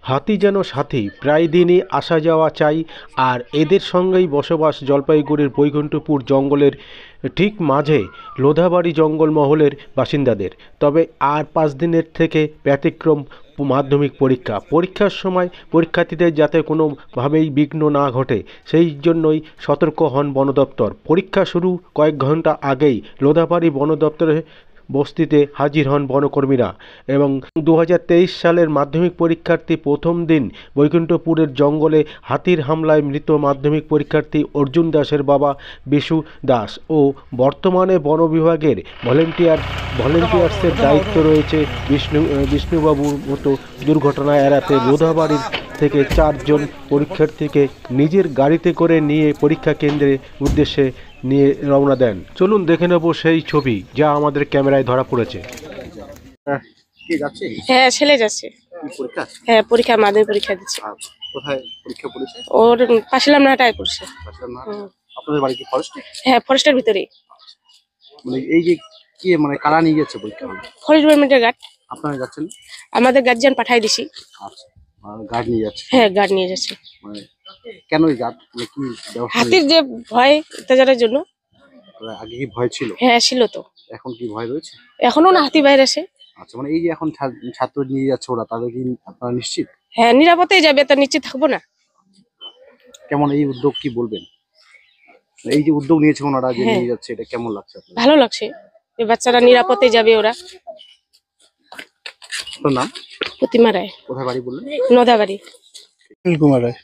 হাতি যেন সাথী, প্রায় দিনই আসা যাওয়া চাই। আর এদের সঙ্গেই বসবাস জলপাইগুড়ির বৈকুণ্ঠপুর জঙ্গলের ঠিক মাঝে লোধাবাড়ি জঙ্গলমহলের বাসিন্দাদের। তবে আর 5 দিনের থেকে ব্যতিক্রম মাধ্যমিক পরীক্ষার সময় পরীক্ষার্থীদের যাতে কোনোভাবেই বিঘ্ন না ঘটে সেই জন্যই সতর্ক হন বন দপ্তর। পরীক্ষা শুরু কয়েক ঘন্টা আগেই লোধাবাড়ি বন দপ্তরে বস্তিতে হাজির হন বনকর্মীরা। এবং 2023 সালের মাধ্যমিক পরীক্ষার্থী প্রথম দিন বৈকুণ্ঠপুরের জঙ্গলে হাতির হামলায় মৃত মাধ্যমিক পরীক্ষার্থী অর্জুন দাসের বাবা বিশু দাস ও বর্তমানে বন বিভাগের ভলেন্টিয়ার্সের দায়িত্ব রয়েছে বিষ্ণুবাবুর মতো দুর্ঘটনা এড়াতে লোধাবাড়ির থেকে 4 জন পরীক্ষার্থীকে নিজের গাড়িতে করে নিয়ে পরীক্ষা কেন্দ্রের উদ্দেশ্যে নিয়ে রওনা দেন। চলুন দেখে নেব সেই ছবি যা আমাদের ক্যামেরায় ধরা পড়েছে। হ্যাঁ, ছেলে যাচ্ছে। হ্যাঁ, পরীক্ষা মাধ্যমিক পরীক্ষা দিচ্ছে। কোথায় পরীক্ষা পড়েছে? ওর পাশিলাম নাটায় করছে। আপনাদের বাড়ি কি ফরেস্ট? হ্যাঁ, ফরেস্টের ভিতরেই। মানে এই যে কি মানে কারা নিয়ে যাচ্ছে পরীক্ষা হলে? ফরেস্ট ডিপার্টমেন্টের গার্ড। আপনারা যাচ্ছেন? আমাদের গার্জিয়ান পাঠাই দিছি। আচ্ছা, গার্ড নিয়ে যাচ্ছে? হ্যাঁ, গার্ড নিয়ে যাচ্ছে। মানে কেন এই গার্ড? মানে কি ব্যবস্থা? হাতির যে ভয় অত্যাচারের জন্য। আগে কি ভয় ছিল? হ্যাঁ, ছিল তো। এখন কি ভয় রয়েছে? এখনো না, হাতি বাইরে আসে। আচ্ছা, মানে এই যে এখন ছাত্র নিয়ে যাচ্ছে ওরা, তাদের কি আপনারা নিশ্চিত? হ্যাঁ, নিরাপত্তাই যাবে, তা নিশ্চিত থাকবো না। কেমন এই উদ্যোগ কি বলবেন? এই যে উদ্যোগ নিয়েছে ওনারা যে নিয়ে যাচ্ছে, এটা কেমন লাগছে আপনার? ভালো লাগছে যে বাচ্চারা নিরাপত্তায় যাবে। ওরা আপনার নাম? প্রতিমা রায়। কোথায় বাড়ি বললেন? নদাবাড়ি। কুমার রায়।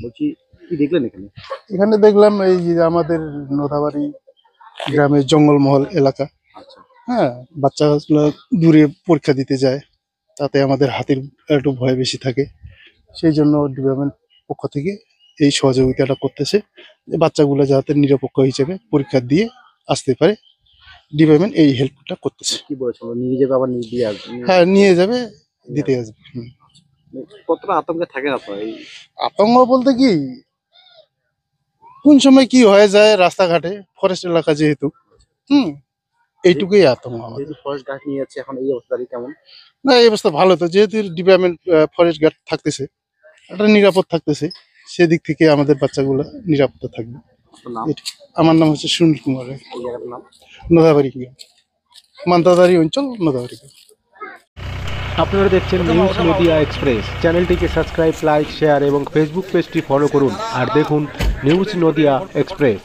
বলছি কি দেখলেন এখানে? এখানে দেখলাম এই যে আমাদের নোধাবাড়ি গ্রামের জঙ্গলমহল এলাকা। আচ্ছা, হ্যাঁ, বাচ্চাগুলো দূরে পরীক্ষা দিতে যায়, তাতে আমাদের হাতির একটু ভয় বেশি থাকে। সেই জন্য ডিপার্টমেন্ট পক্ষ থেকে এই সহযোগিতাটা করতেছে যে বাচ্চাগুলো যাতে নিরপেক্ষ হিসেবে পরীক্ষা দিয়ে আসতে পারে। ডিপার্টমেন্ট এই হেল্পটা করতেছে। কি বলেছিল নিয়ে যাবে আবার নিয়ে দিয়ে আসবে? হ্যাঁ, নিয়ে যাবে, দিতে আসবে। কতটা আতঙ্কে থাকেন আপনারা? এই আতঙ্ক বলতে কি, কোন সময় কি হয়ে যায় রাস্তাঘাটে, ফরেস্ট এলাকা যেহেতু, এইটুকুই আতঙ্ক আমাদের। যেহেতু ফরেস্ট গার্ড নিয়ে যাচ্ছে, এখন এই অবস্থা কেমন? না, এই অবস্থা ভালো তো, যেহেতু ডিপার্টমেন্ট ফরেস্ট গার্ড থাকতেছে, একটা নিরাপদ থাকতেছে, সেদিক থেকে আমাদের বাচ্চাগুলো নিরাপদ থাকবে। আপনার নাম? আমার নাম হচ্ছে সুনীল কুমার রায়। এই জায়গাটার নাম? নোধাবাড়ি, মান্তাদারি অঞ্চল, নোধাবাড়ি। আপনারা দেখছেন নিউজ নদিয়া এক্সপ্রেস। চ্যানেলটিকে সাবস্ক্রাইব, লাইক, শেয়ার এবং ফেসবুক পেজটি ফলো করুন। আর দেখুন নিউজ নদিয়া এক্সপ্রেস।